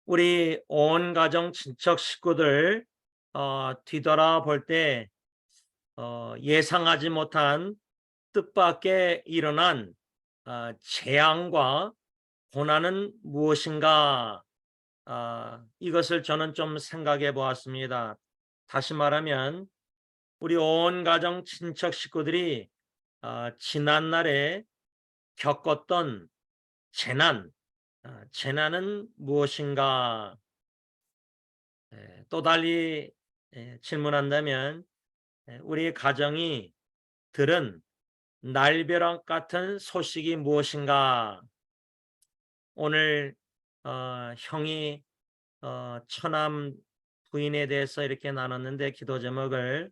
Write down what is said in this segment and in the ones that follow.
우리 온 가정 친척 식구들 뒤돌아볼 때 예상하지 못한 뜻밖의 일어난 재앙과 고난은 무엇인가? 이것을 저는 좀 생각해 보았습니다. 다시 말하면 우리 온 가정 친척 식구들이 지난날에 겪었던 재난, 재난은 무엇인가? 또 달리 질문한다면 우리 가정이 들은 날벼락 같은 소식이 무엇인가? 오늘 형이 처남 부인에 대해서 이렇게 나눴는데 기도 제목을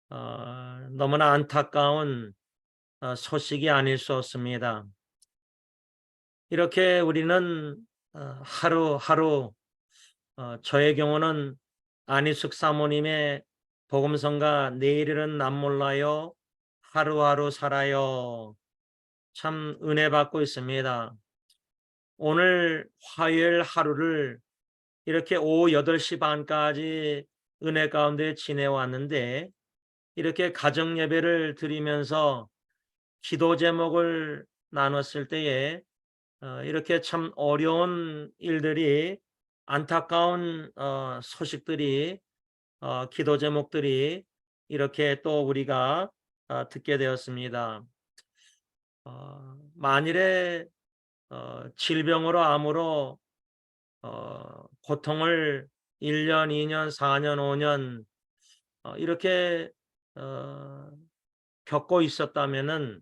너무나 안타까운 소식이 아닐 수 없습니다. 이렇게 우리는 하루하루 저의 경우는 안희숙 사모님의 복음성가 내일은 남 몰라요 하루하루 살아요 참 은혜 받고 있습니다. 오늘 화요일 하루를 이렇게 오후 8시 반까지 은혜 가운데 지내왔는데 이렇게 가정 예배를 드리면서 기도 제목을 나눴을 때에 이렇게 참 어려운 일들이 안타까운 소식들이 기도 제목들이 이렇게 또 우리가 듣게 되었습니다. 만일에 질병으로 암으로 고통을 1년, 2년, 4년, 5년 이렇게 어, 겪고 있었다면은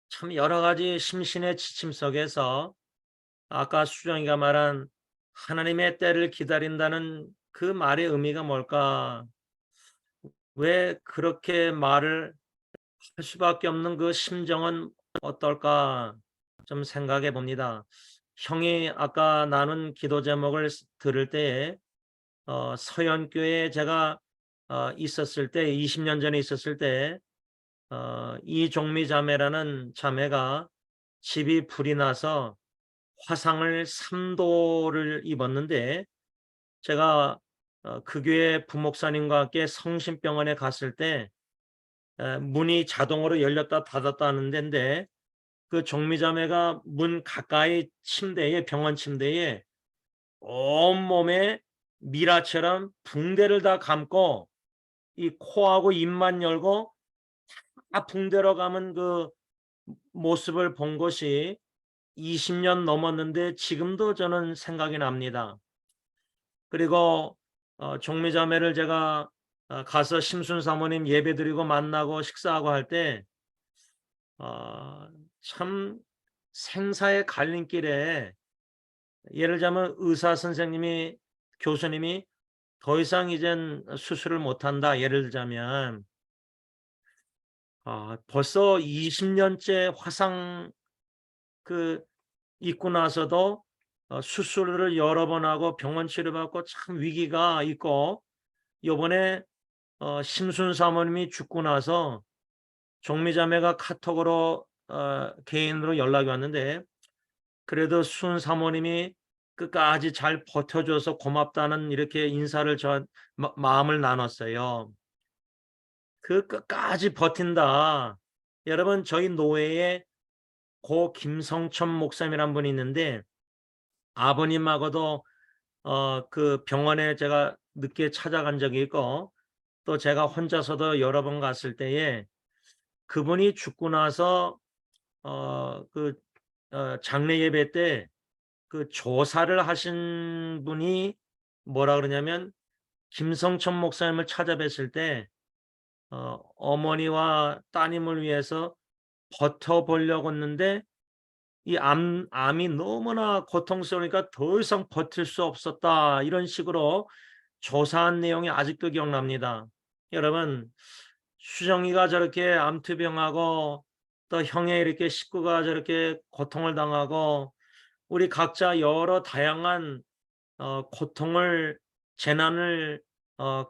참 여러 가지 심신의 지침 속에서 아까 수정이가 말한 하나님의 때를 기다린다는 그 말의 의미가 뭘까? 왜 그렇게 말을 할 수밖에 없는 그 심정은 어떨까? 좀 생각해 봅니다. 형이 아까 나눈 기도 제목을 들을 때에 서연교회에 제가 있었을 때 20년 전에 있었을 때 이종미 자매라는 자매가 집이 불이 나서 화상을 3도를 입었는데 제가 그 교회 부목사님과 함께 성심병원에 갔을 때 문이 자동으로 열렸다 닫았다 하는 데인데 그 종미자매가 문 가까이 침대에 병원 침대에 온몸에 미라처럼 붕대를 다 감고 이 코하고 입만 열고 다 붕대로 감은 그 모습을 본 것이 20년 넘었는데 지금도 저는 생각이 납니다. 그리고 종미자매를 제가 가서 심순 사모님 예배드리고 만나고 식사하고 할 때 참 생사의 갈림길에 예를 들자면 의사 선생님이 교수님이 더 이상 이젠 수술을 못한다 예를 들자면 벌써 20년째 화상 그 있고 나서도 수술을 여러 번 하고 병원 치료받고 참 위기가 있고 요번에 심순 사모님이 죽고 나서 종미자매가 카톡으로 개인으로 연락이 왔는데 그래도 순 사모님이 끝까지 잘 버텨줘서 고맙다는 이렇게 인사를 마음을 나눴어요. 그 끝까지 버틴다. 여러분 저희 노회에 고 김성천 목사님이란 분이 있는데 아버님하고도 그 병원에 제가 늦게 찾아간 적이 있고 또 제가 혼자서도 여러 번 갔을 때에 그분이 죽고 나서 그 장례 예배 때 그 조사를 하신 분이 뭐라 그러냐면 김성천 목사님을 찾아뵀을 때 어머니와 따님을 위해서 버텨보려고 했는데 이 암이 너무나 고통스러우니까 더 이상 버틸 수 없었다. 이런 식으로 조사한 내용이 아직도 기억납니다. 여러분, 수정이가 저렇게 암투병하고 또 형의 이렇게 식구가 저렇게 고통을 당하고 우리 각자 여러 다양한 고통을 재난을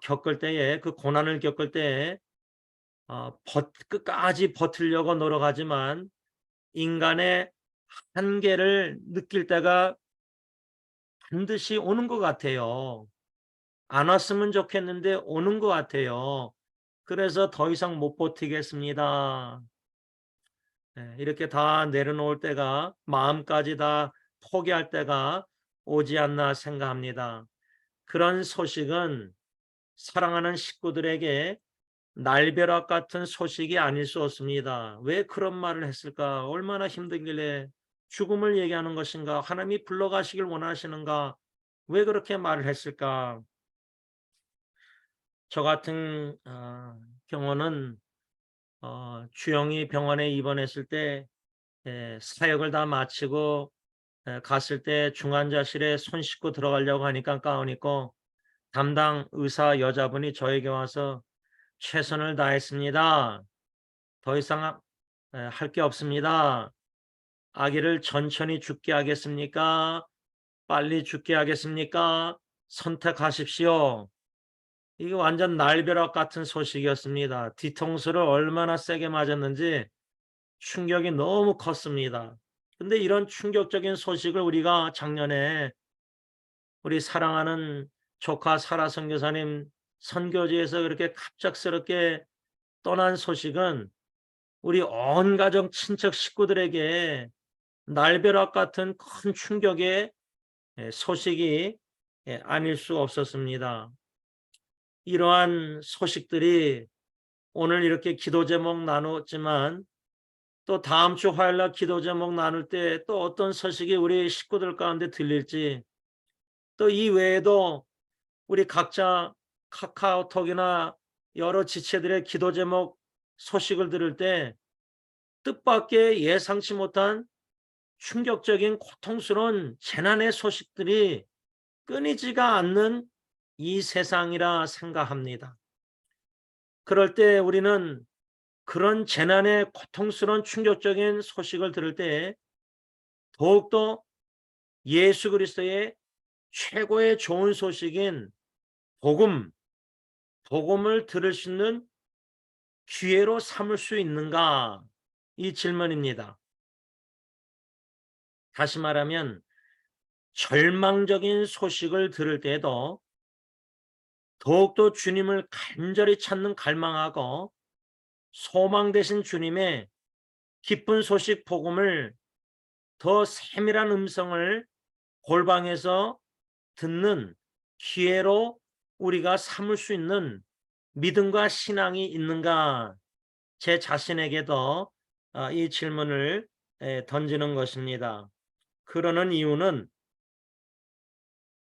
겪을 때에 그 고난을 겪을 때에 끝까지 버티려고 노력하지만 인간의 한계를 느낄 때가 반드시 오는 것 같아요. 안 왔으면 좋겠는데 오는 것 같아요. 그래서 더 이상 못 버티겠습니다. 이렇게 다 내려놓을 때가, 마음까지 다 포기할 때가 오지 않나 생각합니다. 그런 소식은 사랑하는 식구들에게 날벼락 같은 소식이 아닐 수 없습니다. 왜 그런 말을 했을까? 얼마나 힘들길래 죽음을 얘기하는 것인가? 하나님이 불러가시길 원하시는가? 왜 그렇게 말을 했을까? 저 같은 경우는 주영이 병원에 입원했을 때 사역을 다 마치고 갔을 때 중환자실에 손 씻고 들어가려고 하니까 가운 입고 담당 의사 여자분이 저에게 와서 최선을 다했습니다. 더 이상 할 게 없습니다. 아기를 천천히 죽게 하겠습니까? 빨리 죽게 하겠습니까? 선택하십시오. 이게 완전 날벼락 같은 소식이었습니다. 뒤통수를 얼마나 세게 맞았는지 충격이 너무 컸습니다. 근데 이런 충격적인 소식을 우리가 작년에 우리 사랑하는 조카 사라 선교사님 선교지에서 그렇게 갑작스럽게 떠난 소식은 우리 온 가족 친척 식구들에게 날벼락 같은 큰 충격의 소식이 아닐 수 없었습니다. 이러한 소식들이 오늘 이렇게 기도 제목 나눴지만 또 다음 주 화요일 날 기도 제목 나눌 때 또 어떤 소식이 우리 식구들 가운데 들릴지, 또 이 외에도 우리 각자 카카오톡이나 여러 지체들의 기도 제목 소식을 들을 때 뜻밖의 예상치 못한 충격적인 고통스러운 재난의 소식들이 끊이지가 않는 이 세상이라 생각합니다. 그럴 때 우리는 그런 재난의 고통스러운 충격적인 소식을 들을 때 더욱더 예수 그리스도의 최고의 좋은 소식인 복음을 들을 수 있는 기회로 삼을 수 있는가? 이 질문입니다. 다시 말하면 절망적인 소식을 들을 때에도 더욱더 주님을 간절히 찾는 갈망하고 소망 되신 주님의 기쁜 소식 복음을 더 세밀한 음성을 골방에서 듣는 기회로 우리가 삼을 수 있는 믿음과 신앙이 있는가? 제 자신에게도 이 질문을 던지는 것입니다. 그러는 이유는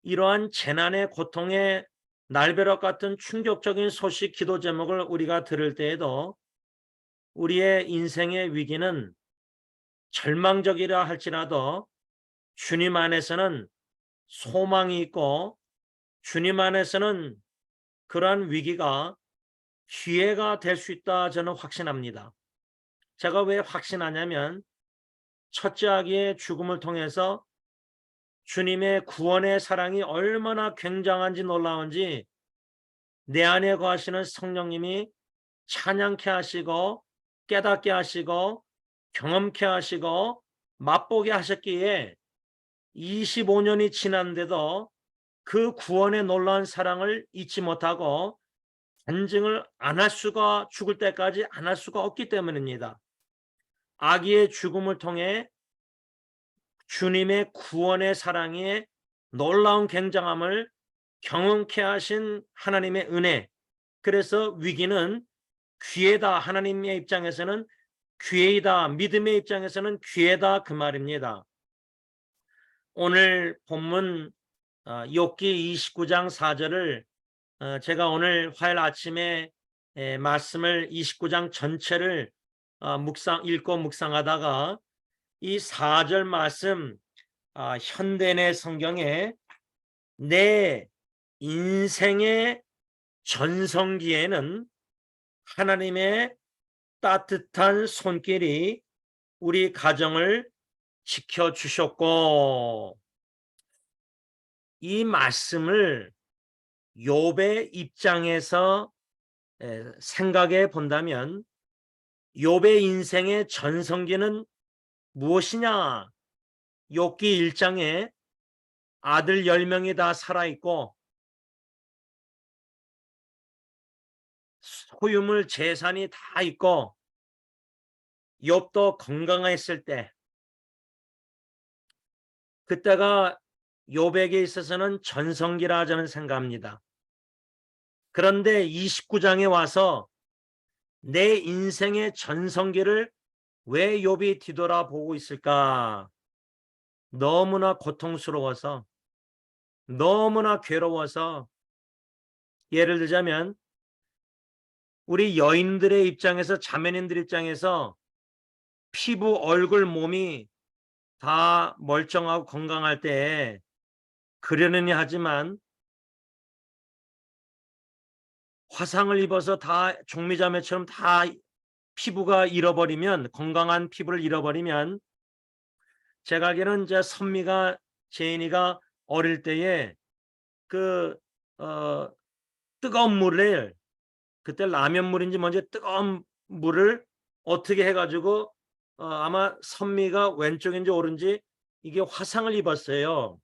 이러한 재난의 고통의 날벼락 같은 충격적인 소식 기도 제목을 우리가 들을 때에도 우리의 인생의 위기는 절망적이라 할지라도 주님 안에서는 소망이 있고 주님 안에서는 그러한 위기가 기회가 될 수 있다, 저는 확신합니다. 제가 왜 확신하냐면 첫째 아기의 죽음을 통해서 주님의 구원의 사랑이 얼마나 굉장한지 놀라운지 내 안에 거하시는 성령님이 찬양케 하시고 깨닫게 하시고 경험케 하시고 맛보게 하셨기에 25년이 지났는데도 그 구원의 놀라운 사랑을 잊지 못하고 간증을 안 할 수가, 죽을 때까지 안 할 수가 없기 때문입니다. 아기의 죽음을 통해 주님의 구원의 사랑의 놀라운 굉장함을 경험케 하신 하나님의 은혜, 그래서 위기는 기회다, 하나님의 입장에서는 기회이다, 믿음의 입장에서는 기회다, 그 말입니다. 오늘 본문 욥기 29장 4절을 제가 오늘 화요일 아침에 말씀을 29장 전체를 읽고 묵상하다가 이 4절 말씀 현대내 성경에 내 인생의 전성기에는 하나님의 따뜻한 손길이 우리 가정을 지켜주셨고, 이 말씀을 욥의 입장에서 생각해 본다면 욥의 인생의 전성기는 무엇이냐? 욥기 1장에 아들 10명이 다 살아있고 소유물 재산이 다 있고 욥도 건강했을 때, 그때가 욥에게 있어서는 전성기라 저는 생각합니다. 그런데 29장에 와서 내 인생의 전성기를 왜 욥이 뒤돌아보고 있을까? 너무나 고통스러워서, 너무나 괴로워서. 예를 들자면 우리 여인들의 입장에서, 자매님들 입장에서 피부, 얼굴, 몸이 다 멀쩡하고 건강할 때 그러느니 하지만 화상을 입어서 다 종미자매처럼 다 피부가 잃어버리면, 건강한 피부를 잃어버리면, 제가 알기로는 이제 선미가, 제인이가 어릴 때에 그 뜨거운 물을, 그때 라면물인지 뭔지 뜨거운 물을 어떻게 해가지고 아마 선미가 왼쪽인지 오른지 이게 화상을 입었어요.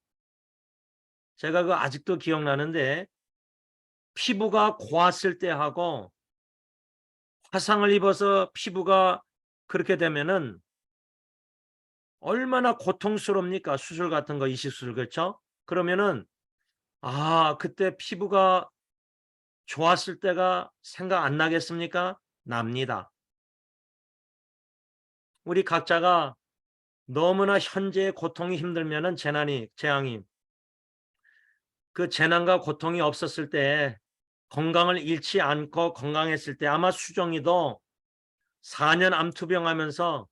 제가 그 아직도 기억나는데, 피부가 고왔을 때 하고 화상을 입어서 피부가 그렇게 되면은 얼마나 고통스럽니까? 수술 같은 거, 이식수술, 그렇죠? 그러면은 그때 피부가 좋았을 때가 생각 안 나겠습니까? 납니다. 우리 각자가 너무나 현재의 고통이 힘들면은, 재앙이 그 재난과 고통이 없었을 때, 건강을 잃지 않고 건강했을 때, 아마 수정이도 4년 암투병하면서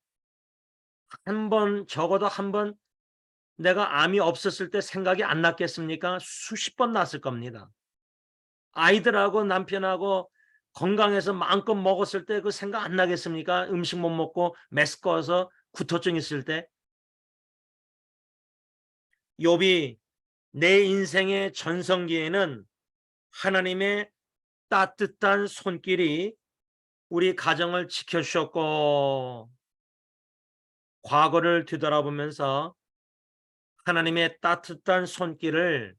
적어도 한 번 내가 암이 없었을 때 생각이 안 났겠습니까? 수십 번 났을 겁니다. 아이들하고 남편하고 건강해서 마음껏 먹었을 때 그 생각 안 나겠습니까? 음식 못 먹고 메스꺼워서 구토증 있을 때. 욥이 내 인생의 전성기에는 하나님의 따뜻한 손길이 우리 가정을 지켜주셨고, 과거를 뒤돌아보면서 하나님의 따뜻한 손길을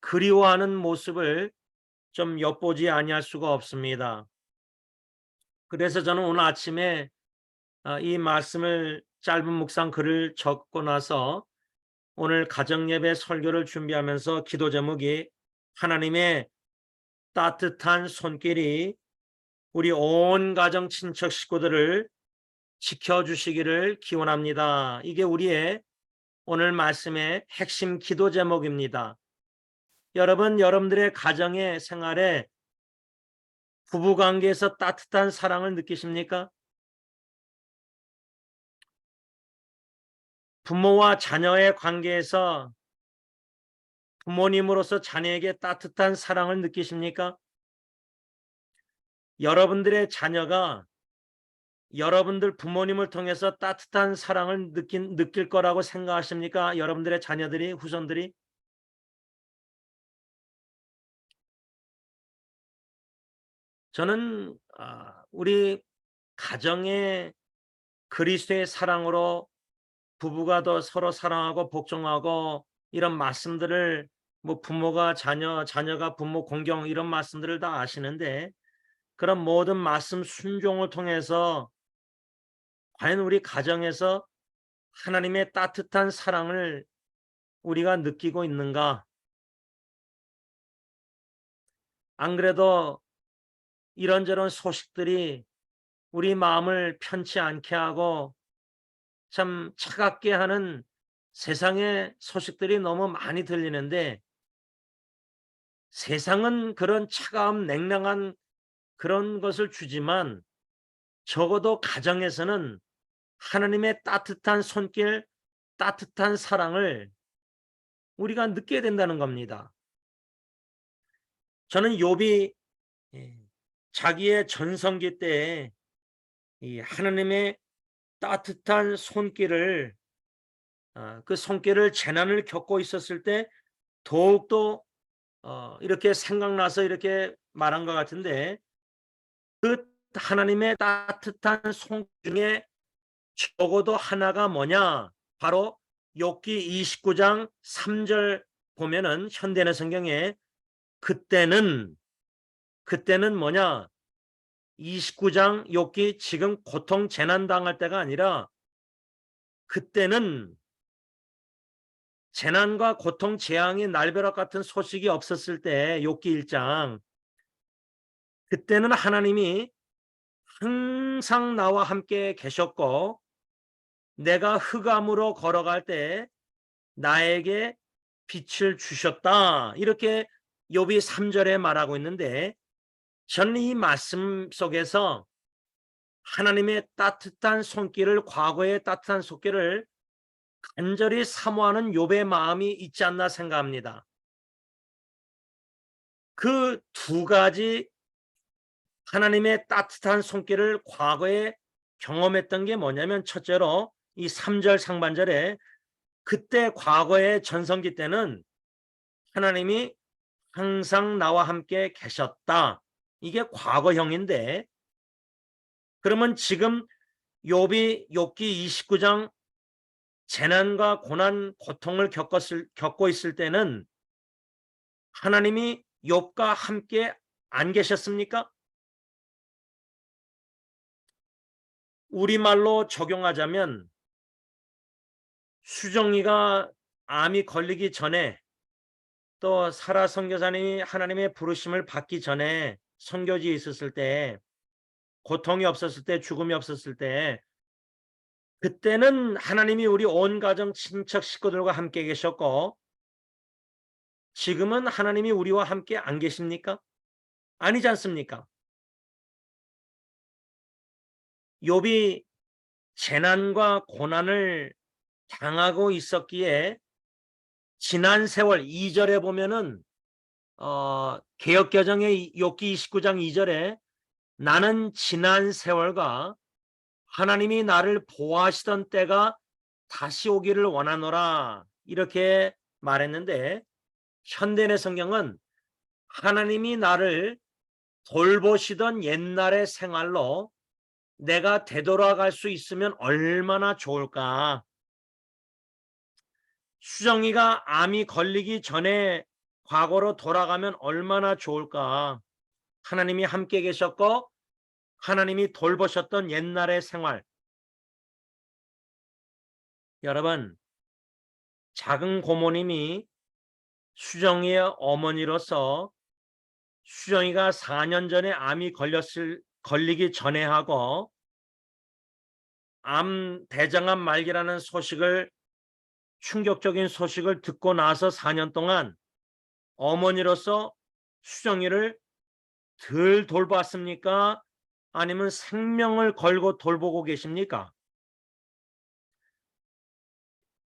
그리워하는 모습을 좀 엿보지 아니할 수가 없습니다. 그래서 저는 오늘 아침에 이 말씀을, 짧은 묵상 글을 적고 나서 오늘 가정예배 설교를 준비하면서 기도 제목이 하나님의 따뜻한 손길이 우리 온 가정 친척 식구들을 지켜주시기를 기원합니다. 이게 우리의 오늘 말씀의 핵심 기도 제목입니다. 여러분들의 가정의 생활에 부부관계에서 따뜻한 사랑을 느끼십니까? 부모와 자녀의 관계에서 부모님으로서 자녀에게 따뜻한 사랑을 느끼십니까? 여러분들의 자녀가 여러분들 부모님을 통해서 따뜻한 사랑을 느낄 거라고 생각하십니까? 여러분들의 자녀들이, 후손들이? 저는 우리 가정의 그리스도의 사랑으로 부부가 더 서로 사랑하고 복종하고, 이런 말씀들을 뭐 부모가 자녀, 자녀가 부모 공경, 이런 말씀들을 다 아시는데, 그런 모든 말씀 순종을 통해서 과연 우리 가정에서 하나님의 따뜻한 사랑을 우리가 느끼고 있는가? 안 그래도 이런저런 소식들이 우리 마음을 편치 않게 하고 참 차갑게 하는 세상의 소식들이 너무 많이 들리는데, 세상은 그런 차가운 냉랭한 그런 것을 주지만 적어도 가정에서는 하나님의 따뜻한 손길, 따뜻한 사랑을 우리가 느껴야 된다는 겁니다. 저는 욥이 자기의 전성기 때에 이 하나님의 따뜻한 손길을, 그 손길을, 재난을 겪고 있었을 때 더욱더 이렇게 생각나서 이렇게 말한 것 같은데, 그 하나님의 따뜻한 손길 중에 적어도 하나가 뭐냐? 바로 욥기 29장 3절 보면은 현대인의 성경에 그때는 뭐냐? 29장 욥기 지금 고통 재난 당할 때가 아니라 그때는 재난과 고통 재앙이 날벼락 같은 소식이 없었을 때 욥기 1장 그때는 하나님이 항상 나와 함께 계셨고 내가 흑암으로 걸어갈 때 나에게 빛을 주셨다. 이렇게 욥이 3절에 말하고 있는데 저는 이 말씀 속에서 하나님의 따뜻한 손길을 과거의 따뜻한 손길을 간절히 사모하는 욥의 마음이 있지 않나 생각합니다. 그 두 가지 하나님의 따뜻한 손길을 과거에 경험했던 게 뭐냐면 첫째로 이 3절 상반절에 그때 과거의 전성기 때는 하나님이 항상 나와 함께 계셨다. 이게 과거형인데 그러면 지금 욥기 29장 재난과 고난 고통을 겪고 있을 때는 하나님이 욥과 함께 안 계셨습니까? 우리말로 적용하자면 수정이가 암이 걸리기 전에 또 사라 선교사님이 하나님의 부르심을 받기 전에 선교지에 있었을 때 고통이 없었을 때 죽음이 없었을 때 그때는 하나님이 우리 온 가정 친척 식구들과 함께 계셨고 지금은 하나님이 우리와 함께 안 계십니까? 아니지 않습니까? 욥이 재난과 고난을 당하고 있었기에 지난 세월 2절에 보면은 개역개정의 욥기 29장 2절에 나는 지난 세월과 하나님이 나를 보호하시던 때가 다시 오기를 원하노라 이렇게 말했는데 현대의 성경은 하나님이 나를 돌보시던 옛날의 생활로 내가 되돌아갈 수 있으면 얼마나 좋을까. 수정이가 암이 걸리기 전에 과거로 돌아가면 얼마나 좋을까. 하나님이 함께 계셨고 하나님이 돌보셨던 옛날의 생활. 여러분, 작은 고모님이 수정이의 어머니로서 수정이가 4년 전에 암이 걸리기 전에 하고 대장암 말기라는 소식을 충격적인 소식을 듣고 나서 4년 동안 어머니로서 수정이를 덜 돌봤습니까? 아니면 생명을 걸고 돌보고 계십니까?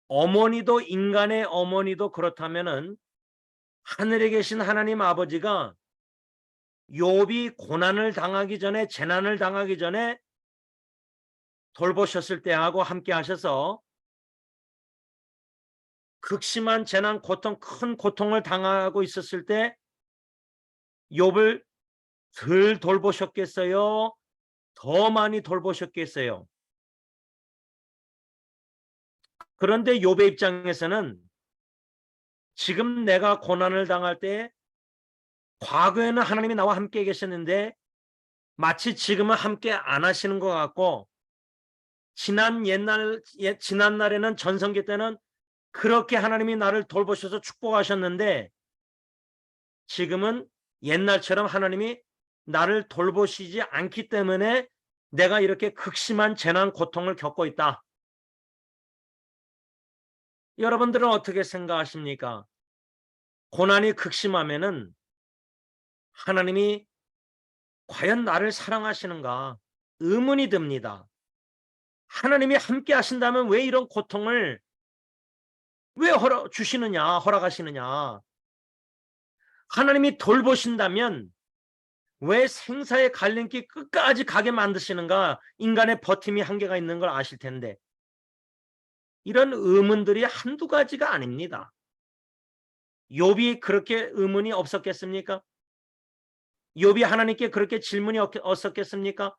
어머니도 인간의 어머니도 그렇다면은 하늘에 계신 하나님 아버지가 욥이 고난을 당하기 전에 재난을 당하기 전에 돌보셨을 때하고 함께 하셔서 극심한 재난 고통 큰 고통을 당하고 있었을 때 욥을 덜 돌보셨겠어요? 더 많이 돌보셨겠어요? 그런데 욥의 입장에서는 지금 내가 고난을 당할 때 과거에는 하나님이 나와 함께 계셨는데 마치 지금은 함께 안 하시는 것 같고 지난 날에는 전성기 때는 그렇게 하나님이 나를 돌보셔서 축복하셨는데 지금은 옛날처럼 하나님이 나를 돌보시지 않기 때문에 내가 이렇게 극심한 재난 고통을 겪고 있다. 여러분들은 어떻게 생각하십니까? 고난이 극심하면은 하나님이 과연 나를 사랑하시는가 의문이 듭니다. 하나님이 함께 하신다면 왜 이런 고통을 왜 허락하시느냐? 하나님이 돌보신다면 왜 생사의 갈림길 끝까지 가게 만드시는가? 인간의 버팀이 한계가 있는 걸 아실 텐데 이런 의문들이 한두 가지가 아닙니다. 욥이 그렇게 의문이 없었겠습니까? 욥이 하나님께 그렇게 질문이 없었겠습니까?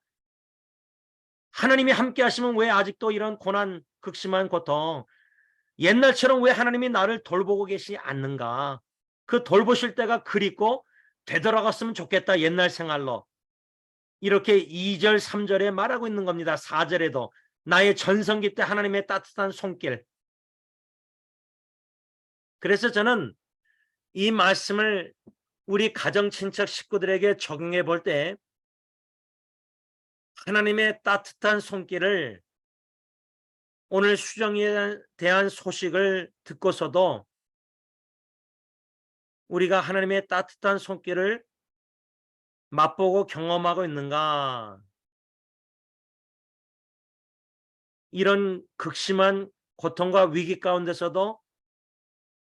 하나님이 함께 하시면 왜 아직도 이런 고난 극심한 고통 옛날처럼 왜 하나님이 나를 돌보고 계시지 않는가? 그 돌보실 때가 그립고 되돌아갔으면 좋겠다. 옛날 생활로. 이렇게 2절 3절에 말하고 있는 겁니다. 4절에도 나의 전성기 때 하나님의 따뜻한 손길. 그래서 저는 이 말씀을 우리 가정 친척 식구들에게 적용해 볼 때 하나님의 따뜻한 손길을 오늘 수정에 대한 소식을 듣고서도 우리가 하나님의 따뜻한 손길을 맛보고 경험하고 있는가? 이런 극심한 고통과 위기 가운데서도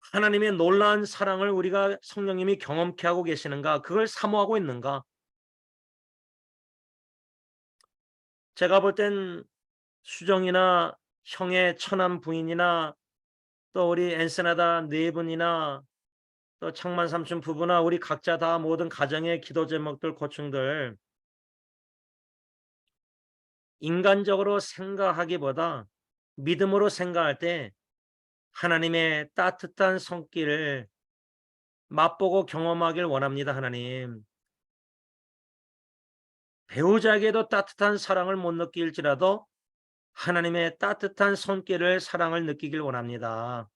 하나님의 놀라운 사랑을 우리가 성령님이 경험케 하고 계시는가? 그걸 사모하고 있는가? 제가 볼 땐 수정이나 형의 처남 부인이나 또 우리 엔스나다 네 분이나 또 창만 삼촌 부부나 우리 각자 다 모든 가정의 기도 제목들 고충들 인간적으로 생각하기보다 믿음으로 생각할 때 하나님의 따뜻한 손길을 맛보고 경험하길 원합니다. 하나님. 배우자에게도 따뜻한 사랑을 못 느낄지라도 하나님의 따뜻한 손길을 사랑을 느끼길 원합니다.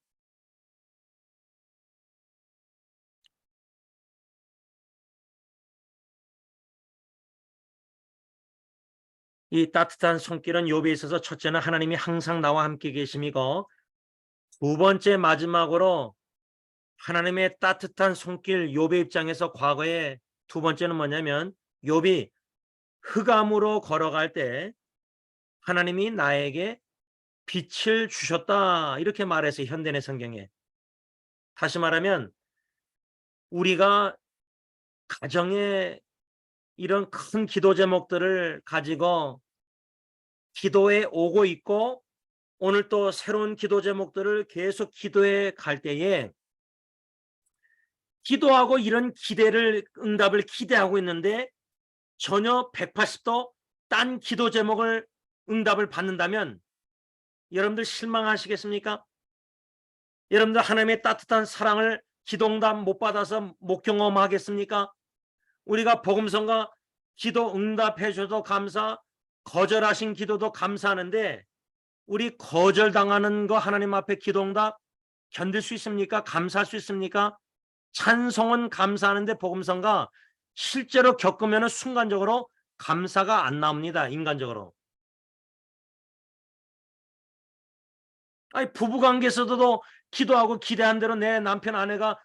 이 따뜻한 손길은 욥에 있어서 첫째는 하나님이 항상 나와 함께 계심이고 두 번째 마지막으로 하나님의 따뜻한 손길 욥의 입장에서 과거에 두 번째는 뭐냐면 욥이 흑암으로 걸어갈 때 하나님이 나에게 빛을 주셨다 이렇게 말해서 현대의 성경에 다시 말하면 우리가 가정에 이런 큰 기도 제목들을 가지고 기도에 오고 있고 오늘 또 새로운 기도 제목들을 계속 기도해 갈 때에 기도하고 이런 기대를 응답을 기대하고 있는데 전혀 180도 딴 기도 제목을 응답을 받는다면 여러분들 실망하시겠습니까? 여러분들 하나님의 따뜻한 사랑을 기도응답 못 받아서 못 경험하겠습니까? 우리가 복음성과 기도 응답해 줘도 감사, 거절하신 기도도 감사하는데 우리 거절당하는 거 하나님 앞에 기도응답 견딜 수 있습니까? 감사할 수 있습니까? 찬송은 감사하는데 복음성과 실제로 겪으면 순간적으로 감사가 안 나옵니다. 인간적으로. 아니 부부관계에서도 기도하고 기대한 대로 내 남편 아내가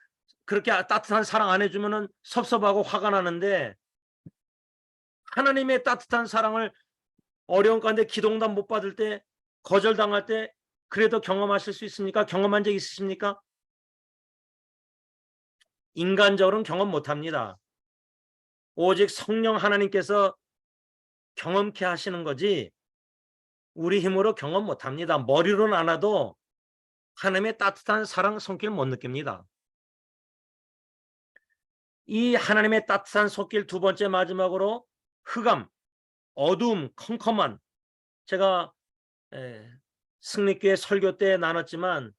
그렇게 따뜻한 사랑 안 해주면 섭섭하고 화가 나는데 하나님의 따뜻한 사랑을 어려운 가운데 기도응답 못 받을 때 거절당할 때 그래도 경험하실 수 있습니까? 경험한 적 있으십니까? 인간적으로는 경험 못합니다. 오직 성령 하나님께서 경험케 하시는 거지 우리 힘으로 경험 못합니다. 머리로는 알아도 하나님의 따뜻한 사랑 손길 못 느낍니다. 이 하나님의 따뜻한 손길 두 번째 마지막으로 흑암, 어두움, 컴컴한 제가 승리교회 설교 때 나눴지만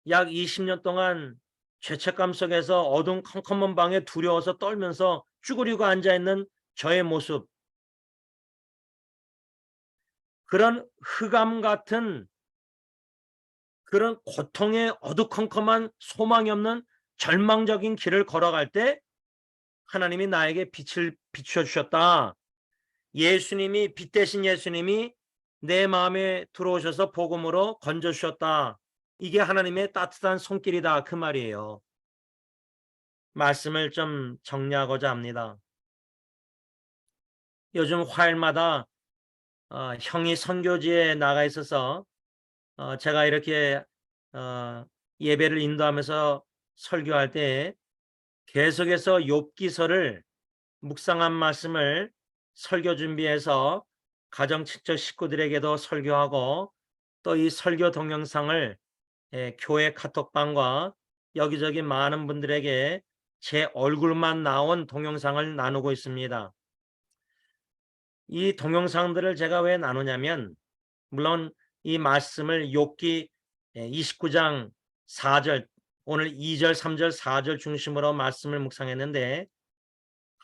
약 20년 동안 죄책감 속에서 어두운 컴컴한 방에 두려워서 떨면서 쭈그리고 앉아있는 저의 모습 그런 흑암 같은 그런 고통의 어두컴컴한 소망이 없는 절망적인 길을 걸어갈 때 하나님이 나에게 빛을 비추어 주셨다. 예수님이 빛 대신 예수님이 내 마음에 들어오셔서 복음으로 건져 주셨다. 이게 하나님의 따뜻한 손길이다 그 말이에요. 말씀을 좀 정리하고자 합니다. 요즘 화요일마다 형이 선교지에 나가 있어서 제가 이렇게 예배를 인도하면서 설교할 때 계속해서 욥기서를 묵상한 말씀을 설교 준비해서 가정 친척 식구들에게도 설교하고 또 이 설교 동영상을 교회 카톡방과 여기저기 많은 분들에게 제 얼굴만 나온 동영상을 나누고 있습니다. 이 동영상들을 제가 왜 나누냐면 물론 이 말씀을 욥기 29장 4절, 오늘 2절, 3절, 4절 중심으로 말씀을 묵상했는데,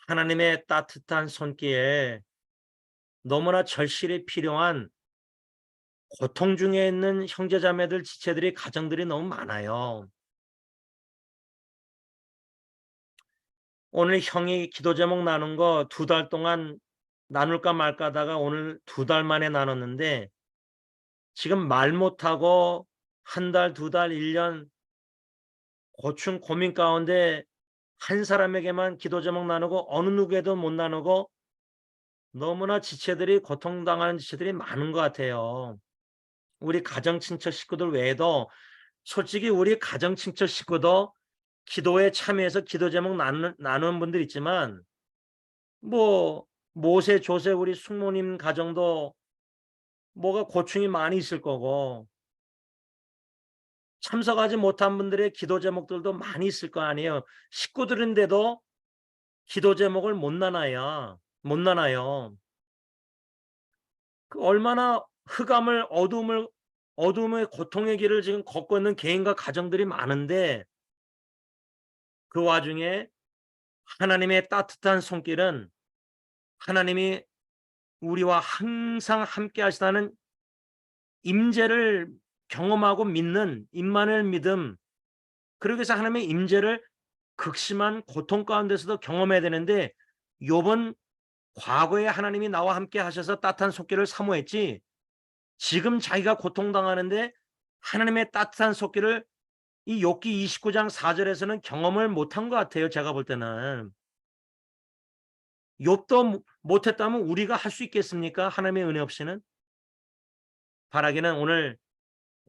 하나님의 따뜻한 손길, 너무나 절실히 필요한 고통 중에 있는 형제자매들, 지체들이, 가정들이 너무 많아요. 오늘 형이 기도 제목 나눈 거 2달 동안 나눌까 말까 하다가 오늘 2달 만에 나눴는데, 지금 말 못하고 1달, 2달, 1년 고충 고민 가운데 한 사람에게만 기도 제목 나누고 어느 누구에도 못 나누고 너무나 지체들이, 고통당하는 지체들이 많은 것 같아요. 우리 가정 친척 식구들 외에도 솔직히 우리 가정 친척 식구도 기도에 참여해서 기도 제목 나누는 분들 있지만, 뭐 모세 조세 우리 숙모님 가정도 뭐가 고충이 많이 있을 거고, 참석하지 못한 분들의 기도 제목들도 많이 있을 거 아니에요. 식구들인데도 기도 제목을 못 나눠요. 그 얼마나 흑암을, 어둠의 고통의 길을 지금 걷고 있는 개인과 가정들이 많은데, 그 와중에 하나님의 따뜻한 손길은, 하나님이 우리와 항상 함께 하시다는 임재를 경험하고 믿는 임마누엘 믿음, 그러기 위해서 하나님의 임재를 극심한 고통 가운데서도 경험해야 되는데, 욥은 과거에 하나님이 나와 함께 하셔서 따뜻한 손길을 사모했지, 지금 자기가 고통당하는데 하나님의 따뜻한 손길을 이 욥기 29장 4절에서는 경험을 못한 것 같아요. 제가 볼 때는. 욥도 못했다면 우리가 할 수 있겠습니까? 하나님의 은혜 없이는. 바라기는 오늘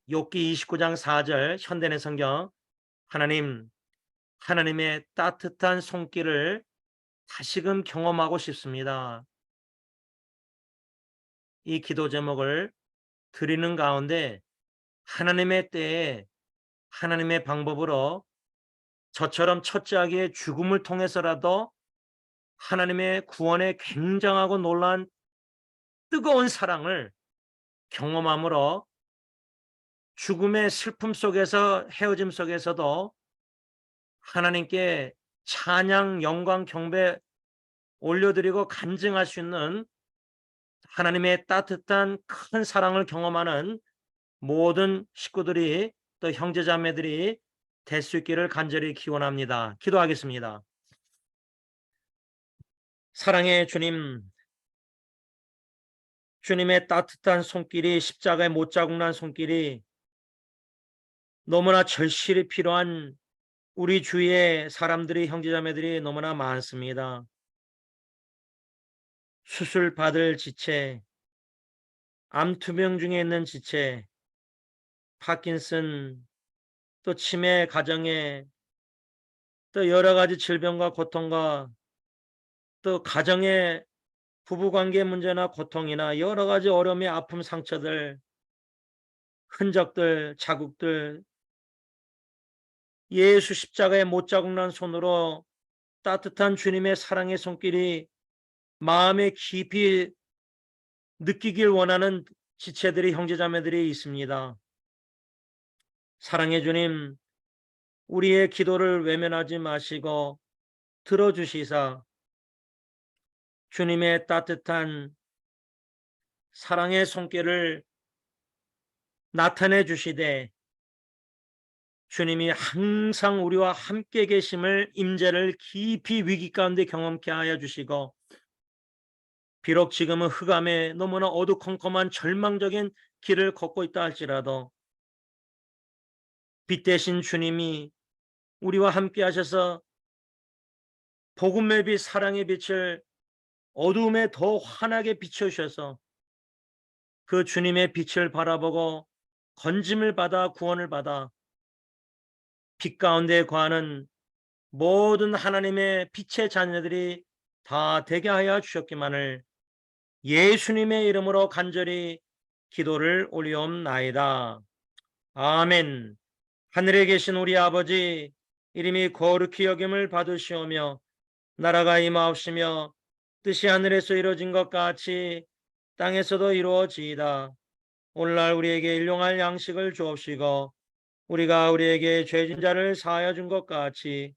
욥기 29장 4절 현대의 성경, 하나님의 따뜻한 손길을 다시금 경험하고 싶습니다. 이 기도 제목을 드리는 가운데 하나님의 때에 하나님의 방법으로 저처럼 첫째 아기의 죽음을 통해서라도 하나님의 구원의 굉장하고 놀라운 뜨거운 사랑을 경험함으로, 죽음의 슬픔 속에서, 헤어짐 속에서도 하나님께 찬양, 영광, 경배 올려드리고 간증할 수 있는 하나님의 따뜻한 큰 사랑을 경험하는 모든 식구들이, 또 형제자매들이 될 수 있기를 간절히 기원합니다. 기도하겠습니다. 사랑의 주님, 주님의 따뜻한 손길이, 십자가의 못 자국난 손길이 너무나 절실히 필요한 우리 주위에 사람들이, 형제자매들이 너무나 많습니다. 수술 받을 지체, 암 투병 중에 있는 지체, 파킨슨, 또 치매 가정에, 또 여러 가지 질병과 고통과, 또 가정의 부부관계 문제나 고통이나 여러 가지 어려움의 아픔, 상처들, 흔적들, 자국들, 예수 십자가의 못 자국난 손으로 따뜻한 주님의 사랑의 손길이 마음에 깊이 느끼길 원하는 지체들이, 형제자매들이 있습니다. 사랑의 주님, 우리의 기도를 외면하지 마시고 들어주시사 주님의 따뜻한 사랑의 손길을 나타내 주시되, 주님이 항상 우리와 함께 계심을, 임재를 깊이 위기 가운데 경험케 하여 주시고, 비록 지금은 흑암에 너무나 어두컴컴한 절망적인 길을 걷고 있다 할지라도 빛 대신 주님이 우리와 함께 하셔서 복음의 빛, 사랑의 빛을 어두움에 더 환하게 비춰주셔서 그 주님의 빛을 바라보고 건짐을 받아, 구원을 받아 빛 가운데 거하는 모든 하나님의 빛의 자녀들이 다 되게 하여 주셨기만을 예수님의 이름으로 간절히 기도를 올리옵나이다. 아멘. 하늘에 계신 우리 아버지, 이름이 거룩히 여김을 받으시오며 나라가 임하옵시며 뜻이 하늘에서 이루어진 것 같이 땅에서도 이루어지이다. 오늘날 우리에게 일용할 양식을 주옵시고 우리가 우리에게 죄진 자를 사하여 준 것 같이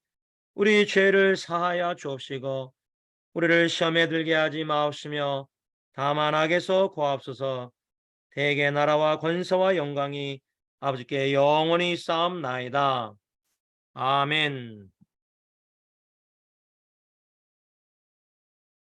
우리 죄를 사하여 주옵시고 우리를 시험에 들게 하지 마옵시며 다만 악에서 구하옵소서. 대개 나라와 권세와 영광이 아버지께 영원히 쌓옵나이다. 아멘.